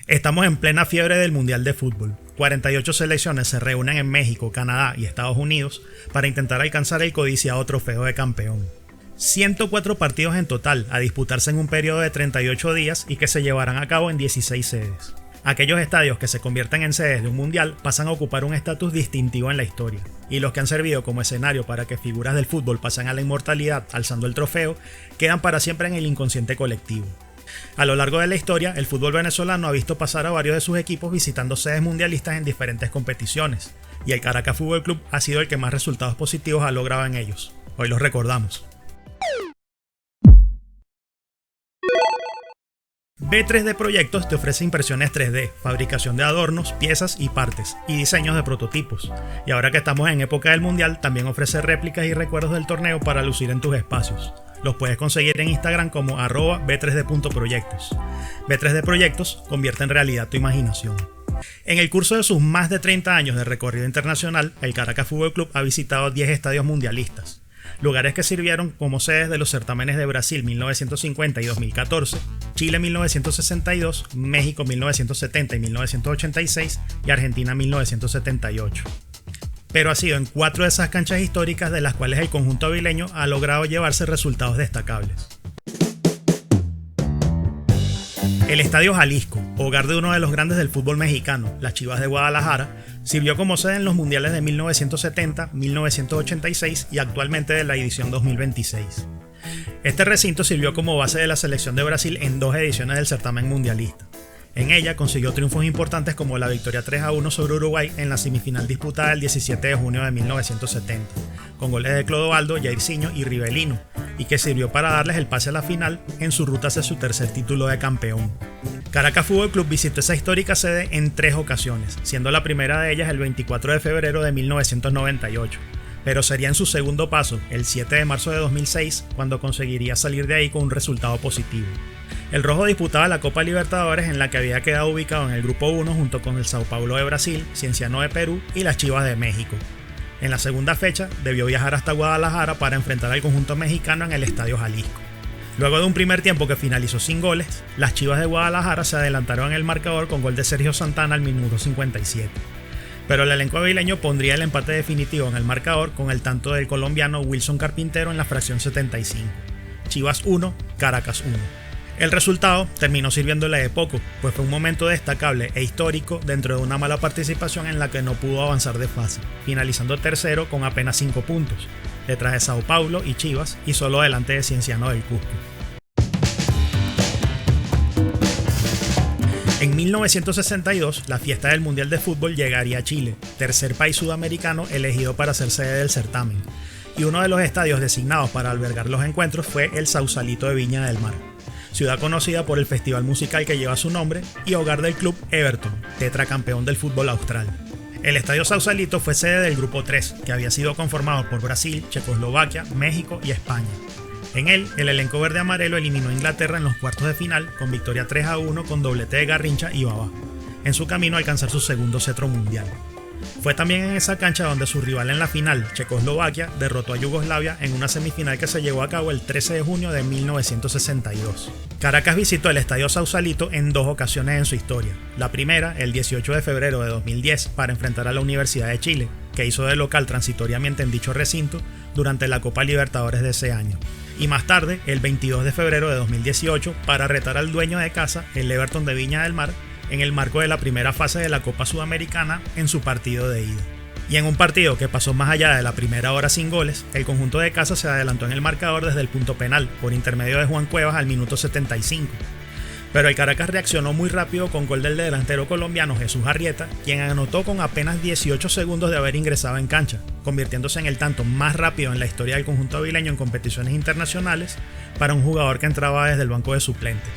Estamos en plena fiebre del Mundial de Fútbol. 48 selecciones se reúnen en México, Canadá y Estados Unidos para intentar alcanzar el codiciado trofeo de campeón. 104 partidos en total a disputarse en un periodo de 38 días y que se llevarán a cabo en 16 sedes. Aquellos estadios que se convierten en sedes de un mundial pasan a ocupar un estatus distintivo en la historia, y los que han servido como escenario para que figuras del fútbol pasen a la inmortalidad alzando el trofeo, quedan para siempre en el inconsciente colectivo. A lo largo de la historia, el fútbol venezolano ha visto pasar a varios de sus equipos visitando sedes mundialistas en diferentes competiciones, y el Caracas Fútbol Club ha sido el que más resultados positivos ha logrado en ellos. Hoy los recordamos. B3D Proyectos te ofrece impresiones 3D, fabricación de adornos, piezas y partes, y diseños de prototipos. Y ahora que estamos en época del mundial, también ofrece réplicas y recuerdos del torneo para lucir en tus espacios. Los puedes conseguir en Instagram como @b3d.proyectos. B3D Proyectos convierte en realidad tu imaginación. En el curso de sus más de 30 años de recorrido internacional, el Caracas Fútbol Club ha visitado 10 estadios mundialistas, lugares que sirvieron como sedes de los certámenes de Brasil 1950 y 2014, Chile 1962, México 1970 y 1986 y Argentina 1978. Pero ha sido en 4 de esas canchas históricas de las cuales el conjunto avileño ha logrado llevarse resultados destacables. El Estadio Jalisco, hogar de uno de los grandes del fútbol mexicano, las Chivas de Guadalajara, sirvió como sede en los mundiales de 1970, 1986 y actualmente de la edición 2026. Este recinto sirvió como base de la selección de Brasil en 2 ediciones del certamen mundialista. En ella consiguió triunfos importantes como la victoria 3-1 sobre Uruguay en la semifinal disputada el 17 de junio de 1970, con goles de Clodoaldo, Jairzinho y Rivelino, y que sirvió para darles el pase a la final en su ruta hacia su tercer título de campeón. Caracas Fútbol Club visitó esa histórica sede en 3 ocasiones, siendo la primera de ellas el 24 de febrero de 1998, pero sería en su segundo paso, el 7 de marzo de 2006, cuando conseguiría salir de ahí con un resultado positivo. El rojo disputaba la Copa Libertadores, en la que había quedado ubicado en el grupo 1 junto con el Sao Paulo de Brasil, Cienciano de Perú y las Chivas de México. En la segunda fecha debió viajar hasta Guadalajara para enfrentar al conjunto mexicano en el Estadio Jalisco. Luego de un primer tiempo que finalizó sin goles, las Chivas de Guadalajara se adelantaron en el marcador con gol de Sergio Santana al minuto 57. Pero el elenco avileño pondría el empate definitivo en el marcador con el tanto del colombiano Wilson Carpintero en la fracción 75. Chivas 1, Caracas 1. El resultado terminó sirviéndole de poco, pues fue un momento destacable e histórico dentro de una mala participación en la que no pudo avanzar de fase, finalizando tercero con apenas 5 puntos, detrás de Sao Paulo y Chivas y solo delante de Cienciano del Cusco. En 1962, la fiesta del Mundial de Fútbol llegaría a Chile, tercer país sudamericano elegido para ser sede del certamen, y uno de los estadios designados para albergar los encuentros fue el Sausalito de Viña del Mar, ciudad conocida por el festival musical que lleva su nombre y hogar del club Everton, tetracampeón del fútbol austral. El Estadio Sausalito fue sede del Grupo 3, que había sido conformado por Brasil, Checoslovaquia, México y España. En él, el elenco verde-amarelo eliminó a Inglaterra en los cuartos de final con victoria 3-1 con doblete de Garrincha y Babá, en su camino a alcanzar su segundo cetro mundial. Fue también en esa cancha donde su rival en la final, Checoslovaquia, derrotó a Yugoslavia en una semifinal que se llevó a cabo el 13 de junio de 1962. Caracas visitó el Estadio Sausalito en 2 ocasiones en su historia. La primera, el 18 de febrero de 2010, para enfrentar a la Universidad de Chile, que hizo de local transitoriamente en dicho recinto durante la Copa Libertadores de ese año. Y más tarde, el 22 de febrero de 2018, para retar al dueño de casa, el Everton de Viña del Mar, en el marco de la primera fase de la Copa Sudamericana en su partido de ida. Y en un partido que pasó más allá de la primera hora sin goles, el conjunto de casa se adelantó en el marcador desde el punto penal, por intermedio de Juan Cuevas al minuto 75. Pero el Caracas reaccionó muy rápido con gol del delantero colombiano Jesús Arrieta, quien anotó con apenas 18 segundos de haber ingresado en cancha, convirtiéndose en el tanto más rápido en la historia del conjunto avileño en competiciones internacionales para un jugador que entraba desde el banco de suplentes.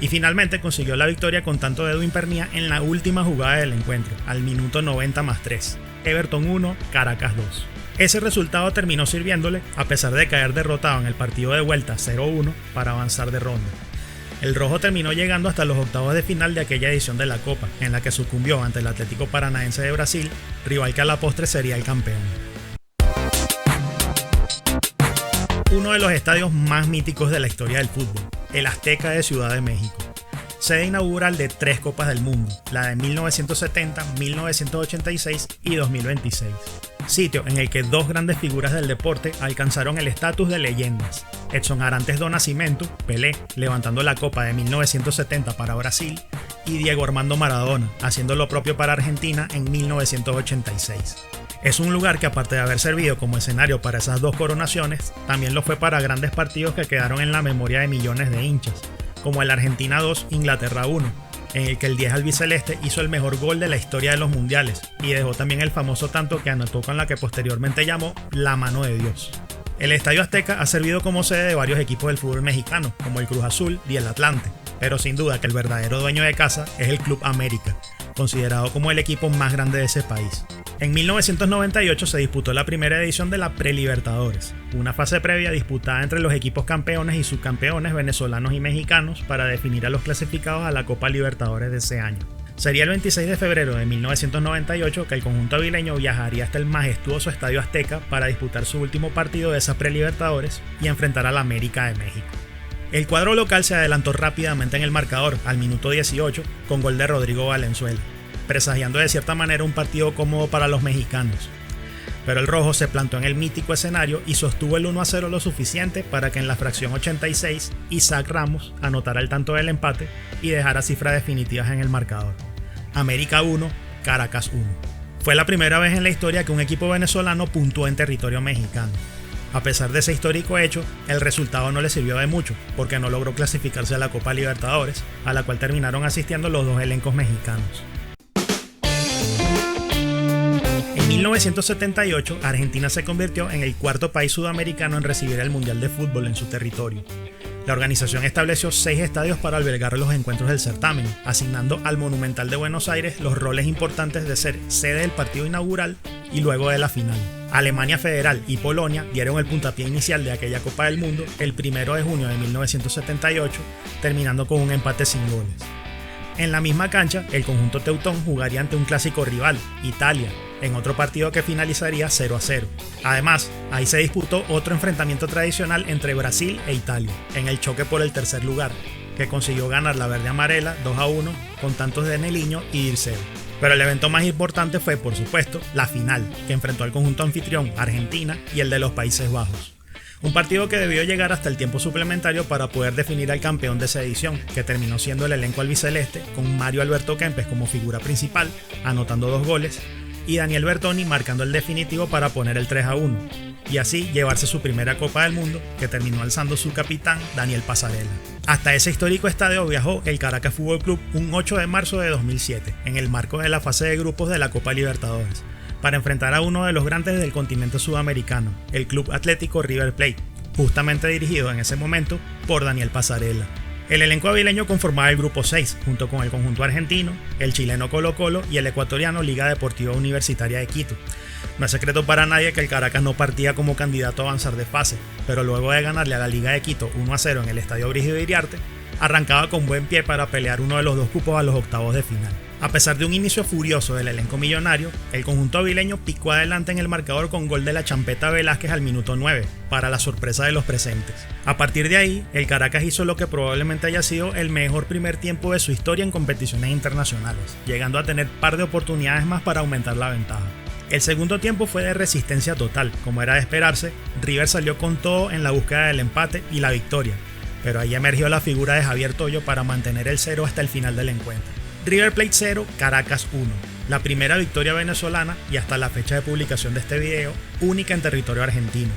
Y finalmente consiguió la victoria con tanto de Edwin Pernía en la última jugada del encuentro, al minuto 90+3. Everton 1, Caracas 2. Ese resultado terminó sirviéndole, a pesar de caer derrotado en el partido de vuelta 0-1, para avanzar de ronda. El rojo terminó llegando hasta los octavos de final de aquella edición de la Copa, en la que sucumbió ante el Atlético Paranaense de Brasil, rival que a la postre sería el campeón. Uno de los estadios más míticos de la historia del fútbol, el Azteca de Ciudad de México. sede inaugural de 3 Copas del Mundo, la de 1970, 1986 y 2026. Sitio en el que dos grandes figuras del deporte alcanzaron el estatus de leyendas. Edson Arantes do Nascimento, Pelé, levantando la Copa de 1970 para Brasil, y Diego Armando Maradona, haciendo lo propio para Argentina en 1986. Es un lugar que, aparte de haber servido como escenario para esas dos coronaciones, también lo fue para grandes partidos que quedaron en la memoria de millones de hinchas, como el Argentina 2, Inglaterra 1, en el que el 10 albiceleste hizo el mejor gol de la historia de los mundiales y dejó también el famoso tanto que anotó con la que posteriormente llamó la mano de Dios. El Estadio Azteca ha servido como sede de varios equipos del fútbol mexicano, como el Cruz Azul y el Atlante, pero sin duda que el verdadero dueño de casa es el Club América, considerado como el equipo más grande de ese país. En 1998 se disputó la primera edición de la Prelibertadores, una fase previa disputada entre los equipos campeones y subcampeones venezolanos y mexicanos para definir a los clasificados a la Copa Libertadores de ese año. Sería el 26 de febrero de 1998 que el conjunto avileño viajaría hasta el majestuoso Estadio Azteca para disputar su último partido de esa Prelibertadores y enfrentar al América de México. El cuadro local se adelantó rápidamente en el marcador al minuto 18 con gol de Rodrigo Valenzuela, presagiando de cierta manera un partido cómodo para los mexicanos. Pero el rojo se plantó en el mítico escenario y sostuvo el 1-0 lo suficiente para que en la fracción 86 Isaac Ramos anotara el tanto del empate y dejara cifras definitivas en el marcador. América 1, Caracas 1. Fue la primera vez en la historia que un equipo venezolano puntuó en territorio mexicano. A pesar de ese histórico hecho, el resultado no le sirvió de mucho, porque no logró clasificarse a la Copa Libertadores, a la cual terminaron asistiendo los dos elencos mexicanos. En 1978, Argentina se convirtió en el cuarto país sudamericano en recibir el Mundial de Fútbol en su territorio. La organización estableció 6 estadios para albergar los encuentros del certamen, asignando al Monumental de Buenos Aires los roles importantes de ser sede del partido inaugural y luego de la final. Alemania Federal y Polonia dieron el puntapié inicial de aquella Copa del Mundo el 1 de junio de 1978, terminando con un empate sin goles. En la misma cancha, el conjunto teutón jugaría ante un clásico rival, Italia, en otro partido que finalizaría 0-0. Además, ahí se disputó otro enfrentamiento tradicional entre Brasil e Italia, en el choque por el tercer lugar, que consiguió ganar la verde-amarela 2-1 con tantos de Neliño y Dirceu. Pero el evento más importante fue, por supuesto, la final, que enfrentó al conjunto anfitrión, Argentina, y el de los Países Bajos. Un partido que debió llegar hasta el tiempo suplementario para poder definir al campeón de esa edición, que terminó siendo el elenco albiceleste, con Mario Alberto Kempes como figura principal, anotando 2 goles, y Daniel Bertoni marcando el definitivo para poner el 3-1, y así llevarse su primera Copa del Mundo, que terminó alzando su capitán, Daniel Passarella. Hasta ese histórico estadio viajó el Caracas Fútbol Club un 8 de marzo de 2007, en el marco de la fase de grupos de la Copa Libertadores, para enfrentar a uno de los grandes del continente sudamericano, el Club Atlético River Plate, justamente dirigido en ese momento por Daniel Passarella. El elenco avileño conformaba el grupo 6, junto con el conjunto argentino, el chileno Colo-Colo y el ecuatoriano Liga Deportiva Universitaria de Quito. No es secreto para nadie que el Caracas no partía como candidato a avanzar de fase, pero luego de ganarle a la Liga de Quito 1-0 en el Estadio Brígido Iriarte, arrancaba con buen pie para pelear uno de los 2 cupos a los octavos de final. A pesar de un inicio furioso del elenco millonario, el conjunto avileño picó adelante en el marcador con gol de la Champeta Velázquez al minuto 9, para la sorpresa de los presentes. A partir de ahí, el Caracas hizo lo que probablemente haya sido el mejor primer tiempo de su historia en competiciones internacionales, llegando a tener par de oportunidades más para aumentar la ventaja. El segundo tiempo fue de resistencia total, como era de esperarse. River salió con todo en la búsqueda del empate y la victoria, pero ahí emergió la figura de Javier Toyo para mantener el 0 hasta el final del encuentro. River Plate 0, Caracas 1, la primera victoria venezolana y hasta la fecha de publicación de este video, única en territorio argentino.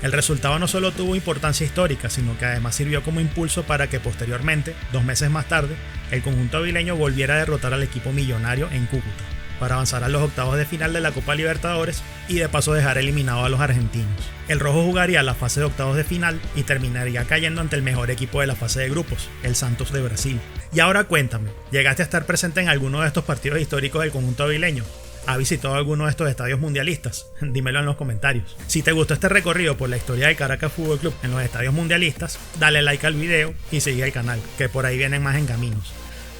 El resultado no solo tuvo importancia histórica, sino que además sirvió como impulso para que posteriormente, 2 meses más tarde, el conjunto avileño volviera a derrotar al equipo millonario en Cúcuta, para avanzar a los octavos de final de la Copa Libertadores y de paso dejar eliminado a los argentinos. El rojo jugaría la fase de octavos de final y terminaría cayendo ante el mejor equipo de la fase de grupos, el Santos de Brasil. Y ahora cuéntame, ¿llegaste a estar presente en alguno de estos partidos históricos del conjunto avileño? ¿Has visitado alguno de estos estadios mundialistas? Dímelo en los comentarios. Si te gustó este recorrido por la historia del Caracas Fútbol Club en los estadios mundialistas, dale like al video y sigue el canal, que por ahí vienen más en caminos.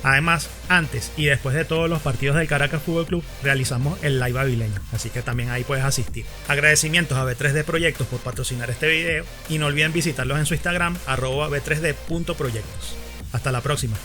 Además, antes y después de todos los partidos del Caracas Fútbol Club, realizamos el live avileño, así que también ahí puedes asistir. Agradecimientos a B3D Proyectos por patrocinar este video y no olviden visitarlos en su Instagram @b3d.proyectos. Hasta la próxima.